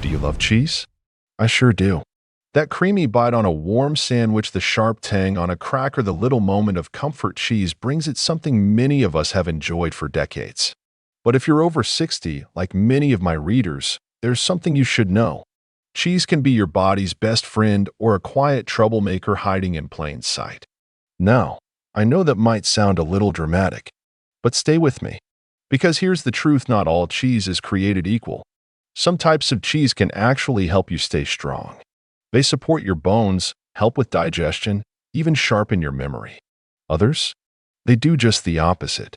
Do you love cheese? I sure do. That creamy bite on a warm sandwich, the sharp tang on a cracker, the little moment of comfort cheese brings it something many of us have enjoyed for decades. But if you're over 60, like many of my readers, there's something you should know. Cheese can be your body's best friend or a quiet troublemaker hiding in plain sight. Now, I know that might sound a little dramatic, but stay with me. Because here's the truth: not all cheese is created equal. Some types of cheese can actually help you stay strong. They support your bones, help with digestion, even sharpen your memory. Others? They do just the opposite.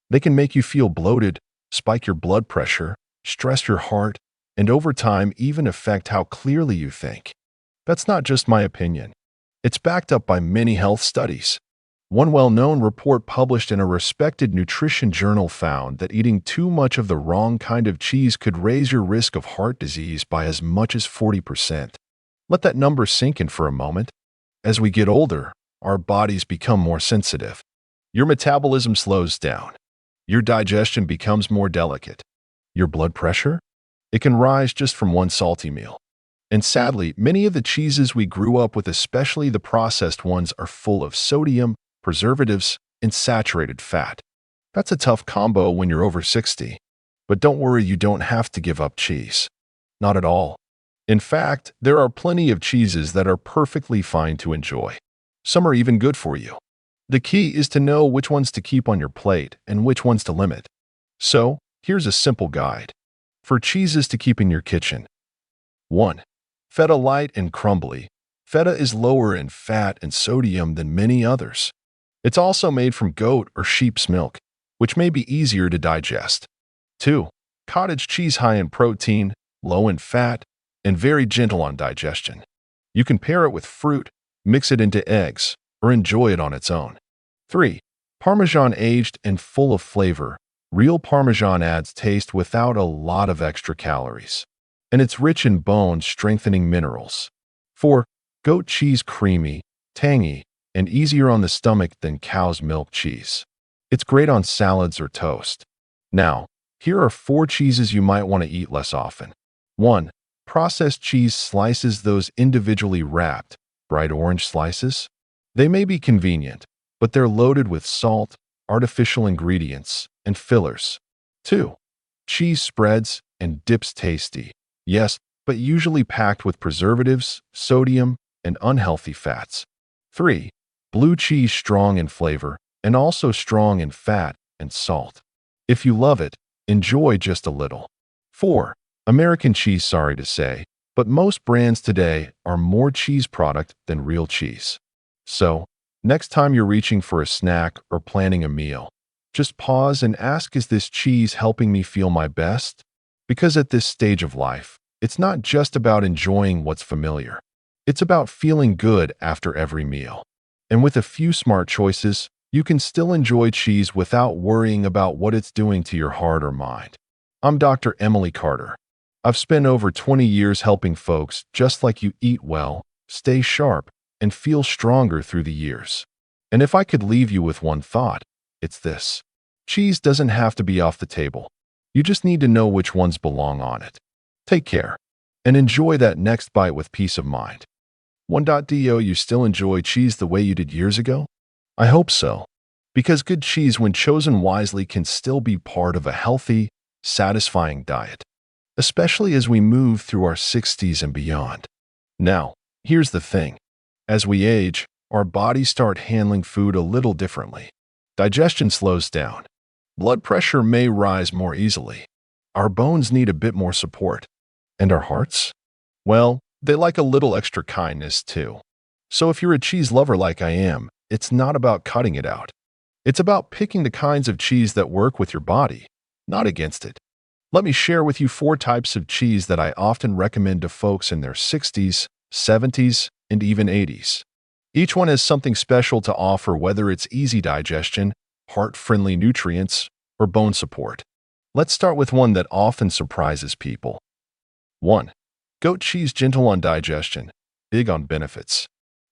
They can make you feel bloated, spike your blood pressure, stress your heart, and over time even affect how clearly you think. That's not just my opinion. It's backed up by many health studies. One well-known report published in a respected nutrition journal found that eating too much of the wrong kind of cheese could raise your risk of heart disease by as much as 40%. Let that number sink in for a moment. As we get older, our bodies become more sensitive. Your metabolism slows down. Your digestion becomes more delicate. Your blood pressure? It can rise just from one salty meal. And sadly, many of the cheeses we grew up with, especially the processed ones, are full of sodium, preservatives, and saturated fat. That's a tough combo when you're over 60. But don't worry, you don't have to give up cheese. Not at all. In fact, there are plenty of cheeses that are perfectly fine to enjoy. Some are even good for you. The key is to know which ones to keep on your plate and which ones to limit. So, here's a simple guide for cheeses to keep in your kitchen. 1. Feta light and crumbly. Feta is lower in fat and sodium than many others. It's also made from goat or sheep's milk, which may be easier to digest. 2. Cottage cheese, high in protein, low in fat, and very gentle on digestion. You can pair it with fruit, mix it into eggs, or enjoy it on its own. 3. Parmesan, aged and full of flavor. Real Parmesan adds taste without a lot of extra calories, and it's rich in bone-strengthening minerals. 4. Goat cheese, creamy, tangy, and easier on the stomach than cow's milk cheese. It's great on salads or toast. Now, here are 4 cheeses you might want to eat less often. 1. Processed cheese slices, those individually wrapped, bright orange slices. They may be convenient, but they're loaded with salt, artificial ingredients, and fillers. 2. Cheese spreads and dips, tasty, yes, but usually packed with preservatives, sodium, and unhealthy fats. 3. Blue cheese, strong in flavor, and also strong in fat and salt. If you love it, enjoy just a little. 4. American cheese, sorry to say, but most brands today are more cheese product than real cheese. So, next time you're reaching for a snack or planning a meal, just pause and ask, is this cheese helping me feel my best? Because at this stage of life, it's not just about enjoying what's familiar. It's about feeling good after every meal. And with a few smart choices, you can still enjoy cheese without worrying about what it's doing to your heart or mind. I'm Dr. Emily Carter. I've spent over 20 years helping folks just like you eat well, stay sharp, and feel stronger through the years. And if I could leave you with one thought, it's this: cheese doesn't have to be off the table. You just need to know which ones belong on it. Take care, and enjoy that next bite with peace of mind. 1.do you still enjoy cheese the way you did years ago? I hope so, because good cheese, when chosen wisely, can still be part of a healthy, satisfying diet, especially as we move through our 60s and beyond. Now, here's the thing. As we age, our bodies start handling food a little differently. Digestion slows down. Blood pressure may rise more easily. Our bones need a bit more support. And our hearts? Well, they like a little extra kindness too. So if you're a cheese lover like I am, it's not about cutting it out. It's about picking the kinds of cheese that work with your body, not against it. Let me share with you 4 types of cheese that I often recommend to folks in their 60s, 70s, and even 80s. Each one has something special to offer, whether it's easy digestion, heart-friendly nutrients, or bone support. Let's start with one that often surprises people. 1. Goat cheese, gentle on digestion, big on benefits.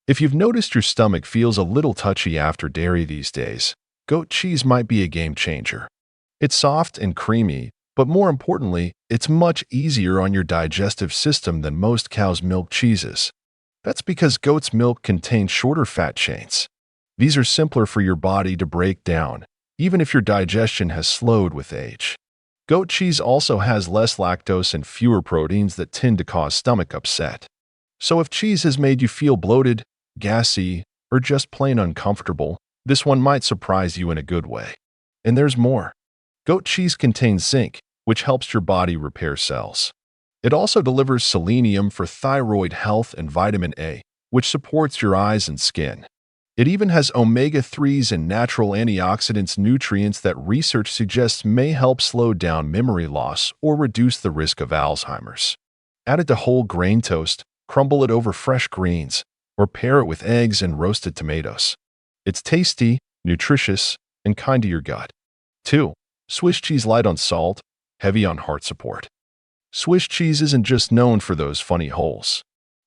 If you've noticed your stomach feels a little touchy after dairy these days, goat cheese might be a game changer. It's soft and creamy, But more importantly, it's much easier on your digestive system than most cow's milk cheeses. That's because goat's milk contains shorter fat chains. These are simpler for your body to break down, even if your digestion has slowed with age. Goat cheese also has less lactose and fewer proteins that tend to cause stomach upset. So if cheese has made you feel bloated, gassy, or just plain uncomfortable, this one might surprise you in a good way. And there's more. Goat cheese contains zinc, which helps your body repair cells. It also delivers selenium for thyroid health and vitamin A, which supports your eyes and skin. It even has omega-3s and natural antioxidants nutrients that research suggests may help slow down memory loss or reduce the risk of Alzheimer's. Add it to whole grain toast, crumble it over fresh greens, or pair it with eggs and roasted tomatoes. It's tasty, nutritious, and kind to your gut. 2. Swiss cheese light on salt, heavy on heart support. Swiss cheese isn't just known for those funny holes.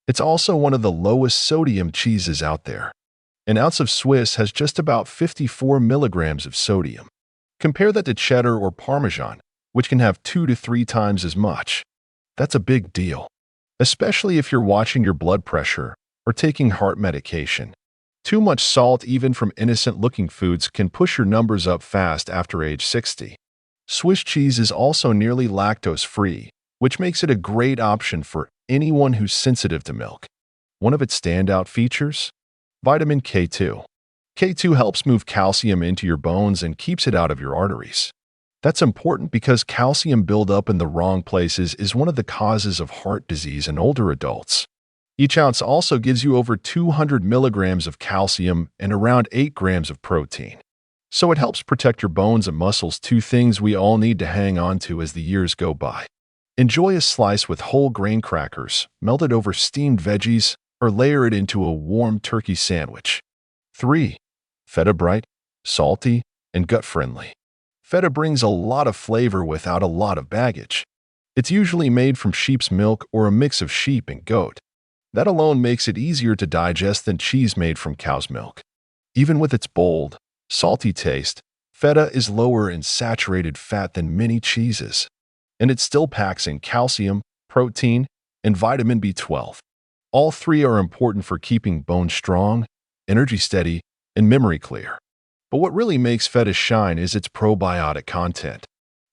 It's also one of the lowest sodium cheeses out there. An ounce of Swiss has just about 54 milligrams of sodium. Compare that to cheddar or Parmesan, which can have 2 to 3 times as much. That's a big deal, especially if you're watching your blood pressure or taking heart medication. Too much salt, even from innocent-looking foods, can push your numbers up fast after age 60. Swiss cheese is also nearly lactose-free, which makes it a great option for anyone who's sensitive to milk. One of its standout features? Vitamin K2. K2 helps move calcium into your bones and keeps it out of your arteries. That's important because calcium buildup in the wrong places is one of the causes of heart disease in older adults. Each ounce also gives you over 200 milligrams of calcium and around 8 grams of protein. So it helps protect your bones and muscles, 2 things we all need to hang on to as the years go by. Enjoy a slice with whole grain crackers, melt it over steamed veggies, or layer it into a warm turkey sandwich. 3. Feta bright, salty, and gut-friendly. Feta brings a lot of flavor without a lot of baggage. It's usually made from sheep's milk or a mix of sheep and goat. That alone makes it easier to digest than cheese made from cow's milk. Even with its bold, salty taste, feta is lower in saturated fat than many cheeses. And it still packs in calcium, protein, and vitamin B12. All 3 are important for keeping bones strong, energy steady, and memory clear. But what really makes feta shine is its probiotic content.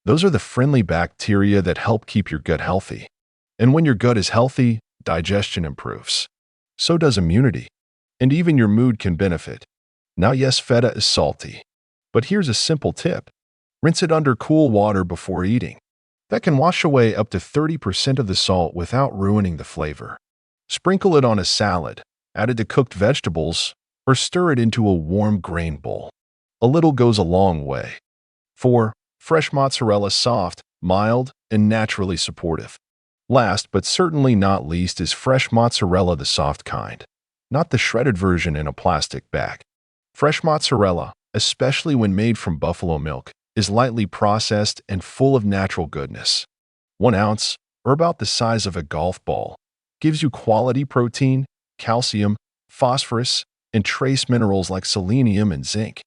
Those are the friendly bacteria that help keep your gut healthy. And when your gut is healthy, digestion improves. So does immunity. And even your mood can benefit. Now, yes, feta is salty. But here's a simple tip. Rinse it under cool water before eating. That can wash away up to 30% of the salt without ruining the flavor. Sprinkle it on a salad, add it to cooked vegetables, or stir it into a warm grain bowl. A little goes a long way. 4. Fresh mozzarella, soft, mild, and naturally supportive. Last, but certainly not least, is fresh mozzarella, the soft kind, not the shredded version in a plastic bag. Fresh mozzarella, especially when made from buffalo milk, is lightly processed and full of natural goodness. 1 ounce, or about the size of a golf ball, gives you quality protein, calcium, phosphorus, and trace minerals like selenium and zinc.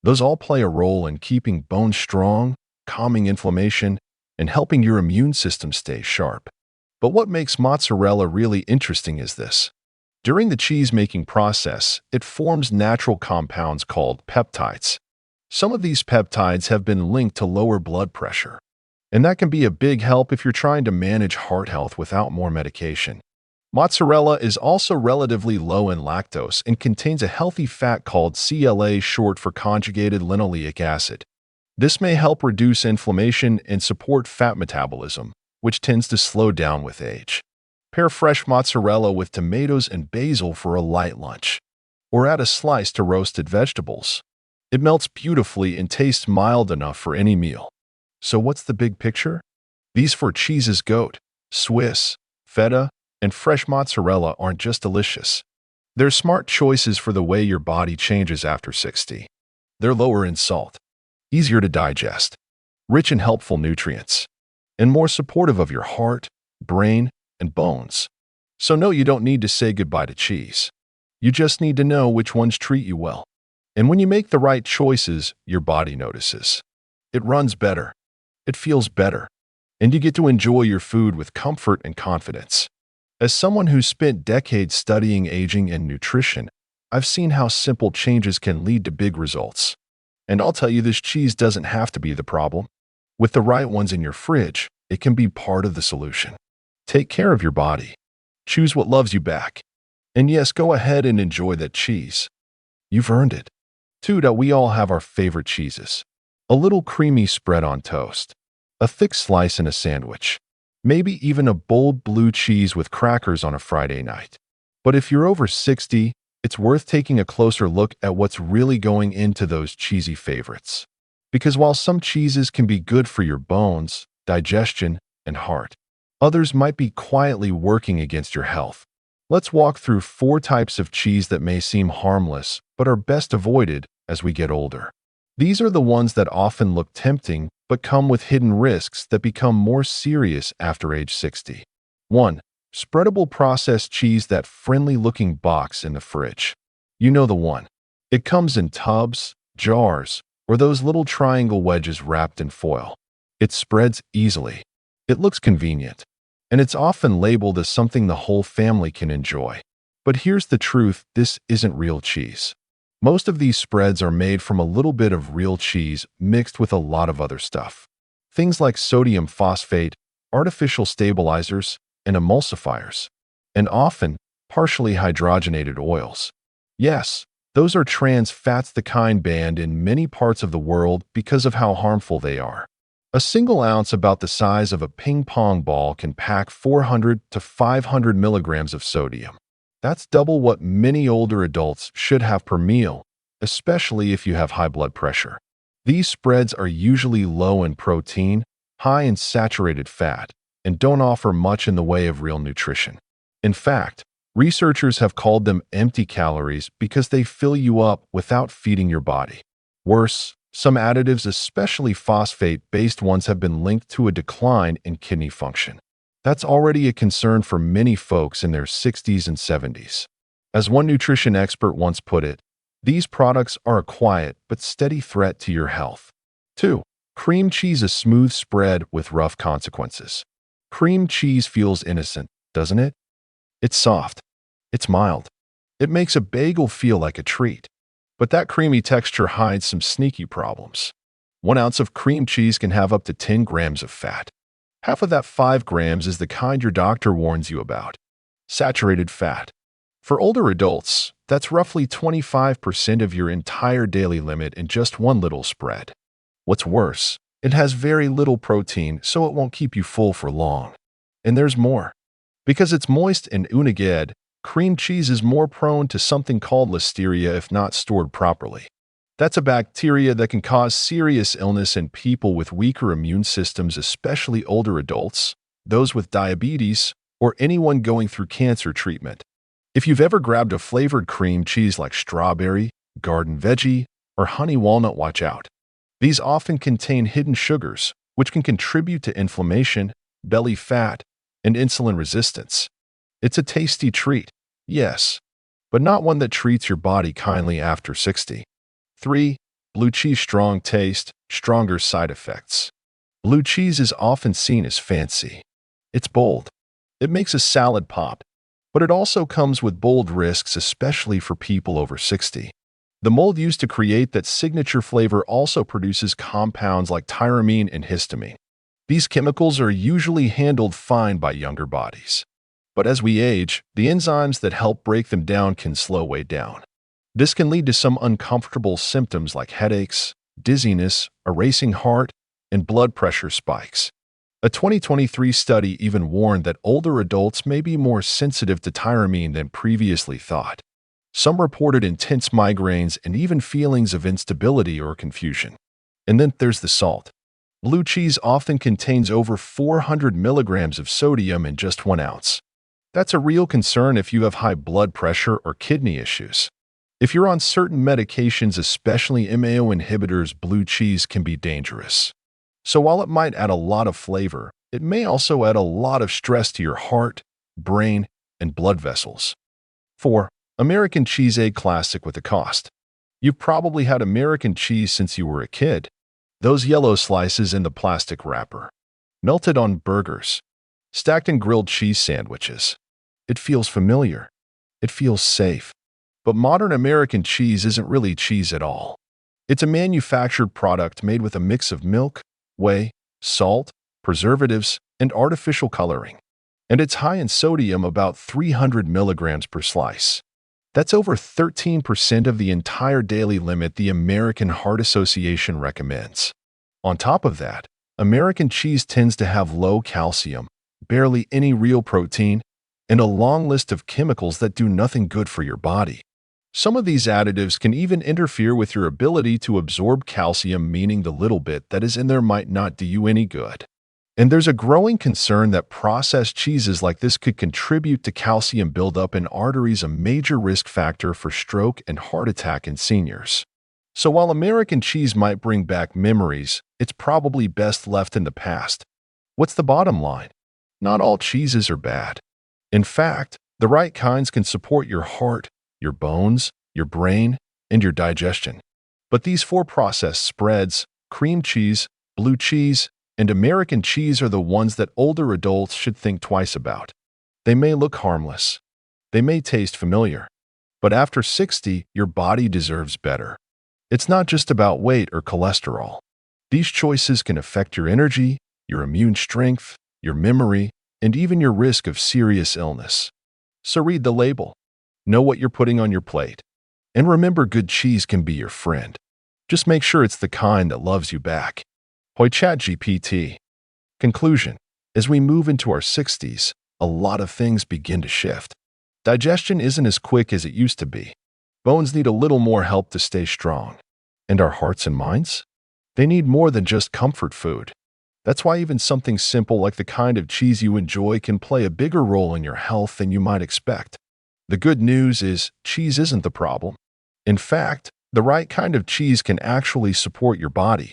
Those all play a role in keeping bones strong, calming inflammation, and helping your immune system stay sharp. But what makes mozzarella really interesting is this. During the cheese-making process, it forms natural compounds called peptides. Some of these peptides have been linked to lower blood pressure, and that can be a big help if you're trying to manage heart health without more medication. Mozzarella is also relatively low in lactose and contains a healthy fat called CLA, short for conjugated linoleic acid. This may help reduce inflammation and support fat metabolism, which tends to slow down with age. Pair fresh mozzarella with tomatoes and basil for a light lunch, or add a slice to roasted vegetables. It melts beautifully and tastes mild enough for any meal. So what's the big picture? These 4 cheeses, goat, Swiss, feta, and fresh mozzarella, aren't just delicious. They're smart choices for the way your body changes after 60. They're lower in salt, easier to digest, rich in helpful nutrients, and more supportive of your heart, brain, and bones. So no, you don't need to say goodbye to cheese. You just need to know which ones treat you well. And when you make the right choices, your body notices. It runs better, It feels better, and you get to enjoy your food with comfort and confidence. As someone who's spent decades studying aging and nutrition, I've seen how simple changes can lead to big results. And I'll tell you, this cheese doesn't have to be the problem. With the right ones in your fridge, it can be part of the solution. Take care of your body. Choose what loves you back. And yes, go ahead and enjoy that cheese. You've earned it. 2. That we all have our favorite cheeses. A little creamy spread on toast. A thick slice in a sandwich. Maybe even a bold blue cheese with crackers on a Friday night. But if you're over 60, it's worth taking a closer look at what's really going into those cheesy favorites. Because while some cheeses can be good for your bones, digestion, and heart, others might be quietly working against your health. Let's walk through 4 types of cheese that may seem harmless, but are best avoided as we get older. These are the ones that often look tempting, but come with hidden risks that become more serious after age 60. 1. Spreadable processed cheese, that friendly-looking box in the fridge. You know the one. It comes in tubs, jars, or those little triangle wedges wrapped in foil. It spreads easily. It looks convenient. And it's often labeled as something the whole family can enjoy. But here's the truth, this isn't real cheese. Most of these spreads are made from a little bit of real cheese mixed with a lot of other stuff. Things like sodium phosphate, artificial stabilizers, and emulsifiers, and often partially hydrogenated oils. Yes, those are trans fats, the kind banned in many parts of the world because of how harmful they are. A single ounce about the size of a ping pong ball can pack 400 to 500 milligrams of sodium. That's double what many older adults should have per meal, especially if you have high blood pressure. These spreads are usually low in protein, high in saturated fat, and don't offer much in the way of real nutrition. In fact, researchers have called them empty calories because they fill you up without feeding your body. Worse, some additives, especially phosphate-based ones, have been linked to a decline in kidney function. That's already a concern for many folks in their 60s and 70s. As one nutrition expert once put it, these products are a quiet but steady threat to your health. 2. Cream cheese, a smooth spread with rough consequences. Cream cheese feels innocent, doesn't it? It's soft. It's mild. It makes a bagel feel like a treat. But that creamy texture hides some sneaky problems. 1 ounce of cream cheese can have up to 10 grams of fat. Half of that 5 grams is the kind your doctor warns you about. Saturated fat. For older adults, that's roughly 25% of your entire daily limit in just one little spread. What's worse, it has very little protein, so it won't keep you full for long. And there's more. Because it's moist and uniged, cream cheese is more prone to something called listeria if not stored properly. That's a bacteria that can cause serious illness in people with weaker immune systems, especially older adults, those with diabetes, or anyone going through cancer treatment. If you've ever grabbed a flavored cream cheese like strawberry, garden veggie, or honey walnut, watch out. These often contain hidden sugars, which can contribute to inflammation, belly fat, and insulin resistance. It's a tasty treat, yes, but not one that treats your body kindly after 60. 3. Blue cheese, strong taste, stronger side effects. Blue cheese is often seen as fancy. It's bold. It makes a salad pop, but it also comes with bold risks, especially for people over 60. The mold used to create that signature flavor also produces compounds like tyramine and histamine. These chemicals are usually handled fine by younger bodies. But as we age, the enzymes that help break them down can slow way down. This can lead to some uncomfortable symptoms like headaches, dizziness, a racing heart, and blood pressure spikes. A 2023 study even warned that older adults may be more sensitive to tyramine than previously thought. Some reported intense migraines and even feelings of instability or confusion. And then there's the salt. Blue cheese often contains over 400 milligrams of sodium in just 1 ounce. That's a real concern if you have high blood pressure or kidney issues. If you're on certain medications, especially MAO inhibitors, blue cheese can be dangerous. So while it might add a lot of flavor, it may also add a lot of stress to your heart, brain, and blood vessels. 4. American cheese, a classic with a cost. You've probably had American cheese since you were a kid. Those yellow slices in the plastic wrapper. Melted on burgers. Stacked in grilled cheese sandwiches. It feels familiar. It feels safe. But modern American cheese isn't really cheese at all. It's a manufactured product made with a mix of milk, whey, salt, preservatives, and artificial coloring. And it's high in sodium, about 300 milligrams per slice. That's over 13% of the entire daily limit the American Heart Association recommends. On top of that, American cheese tends to have low calcium, barely any real protein, and a long list of chemicals that do nothing good for your body. Some of these additives can even interfere with your ability to absorb calcium, meaning the little bit that is in there might not do you any good. And there's a growing concern that processed cheeses like this could contribute to calcium buildup in arteries, a major risk factor for stroke and heart attack in seniors. So while American cheese might bring back memories, it's probably best left in the past. What's the bottom line? Not all cheeses are bad. In fact, the right kinds can support your heart, your bones, your brain, and your digestion. But these 4 processed spreads, cream cheese, blue cheese, and American cheese are the ones that older adults should think twice about. They may look harmless. They may taste familiar. But after 60, your body deserves better. It's not just about weight or cholesterol. These choices can affect your energy, your immune strength, your memory, and even your risk of serious illness. So read the label. Know what you're putting on your plate. And remember, good cheese can be your friend. Just make sure it's the kind that loves you back. Hoi ChatGPT. Conclusion. As we move into our 60s, a lot of things begin to shift. Digestion isn't as quick as it used to be. Bones need a little more help to stay strong. And our hearts and minds? They need more than just comfort food. That's why even something simple like the kind of cheese you enjoy can play a bigger role in your health than you might expect. The good news is cheese isn't the problem. In fact, the right kind of cheese can actually support your body.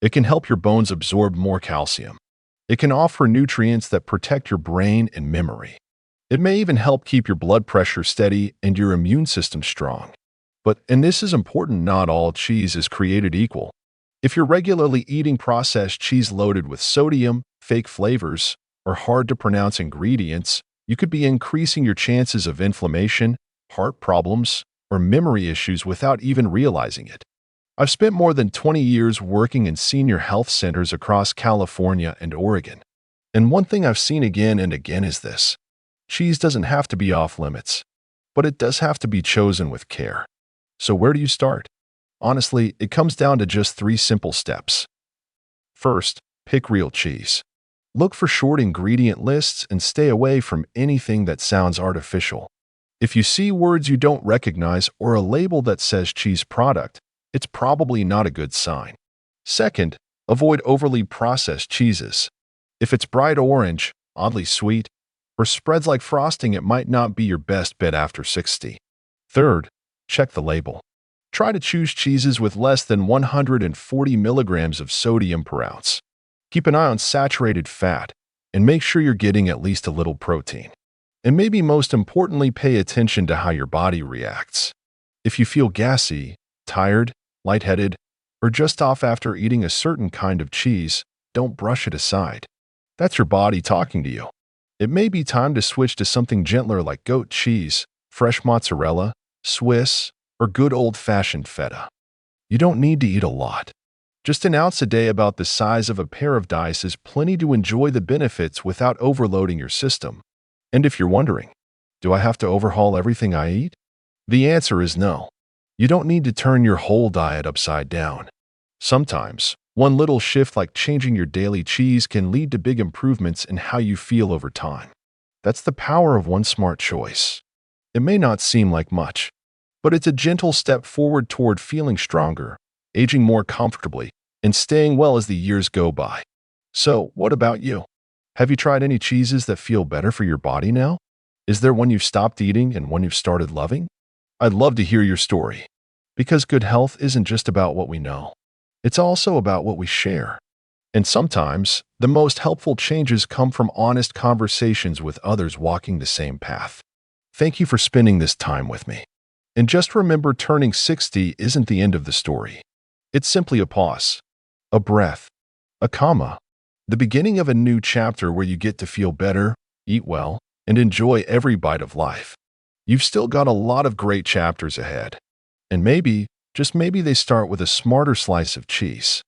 It can help your bones absorb more calcium. It can offer nutrients that protect your brain and memory. It may even help keep your blood pressure steady and your immune system strong. But, and this is important, not all cheese is created equal. If you're regularly eating processed cheese loaded with sodium, fake flavors, or hard-to-pronounce ingredients, you could be increasing your chances of inflammation, heart problems, or memory issues without even realizing it. I've spent more than 20 years working in senior health centers across California and Oregon. And one thing I've seen again and again is this. Cheese doesn't have to be off limits, but it does have to be chosen with care. So where do you start? Honestly, it comes down to just 3 simple steps. First, pick real cheese. Look for short ingredient lists and stay away from anything that sounds artificial. If you see words you don't recognize or a label that says cheese product, it's probably not a good sign. Second, avoid overly processed cheeses. If it's bright orange, oddly sweet, or spreads like frosting, it might not be your best bet after 60. Third, check the label. Try to choose cheeses with less than 140 milligrams of sodium per ounce. Keep an eye on saturated fat, and make sure you're getting at least a little protein. And maybe most importantly, pay attention to how your body reacts. If you feel gassy, tired, lightheaded, or just off after eating a certain kind of cheese, don't brush it aside. That's your body talking to you. It may be time to switch to something gentler like goat cheese, fresh mozzarella, Swiss, or good old-fashioned feta. You don't need to eat a lot. Just an ounce a day, about the size of a pair of dice, is plenty to enjoy the benefits without overloading your system. And if you're wondering, do I have to overhaul everything I eat? The answer is no. You don't need to turn your whole diet upside down. Sometimes, one little shift like changing your daily cheese can lead to big improvements in how you feel over time. That's the power of one smart choice. It may not seem like much, but it's a gentle step forward toward feeling stronger, aging more comfortably, and staying well as the years go by. So, what about you? Have you tried any cheeses that feel better for your body now? Is there one you've stopped eating and one you've started loving? I'd love to hear your story. Because good health isn't just about what we know. It's also about what we share. And sometimes, the most helpful changes come from honest conversations with others walking the same path. Thank you for spending this time with me. And just remember, turning 60 isn't the end of the story. It's simply a pause. a breath, a comma, the beginning of a new chapter where you get to feel better, eat well, and enjoy every bite of life. You've still got a lot of great chapters ahead. And maybe, just maybe they start with a smarter slice of cheese.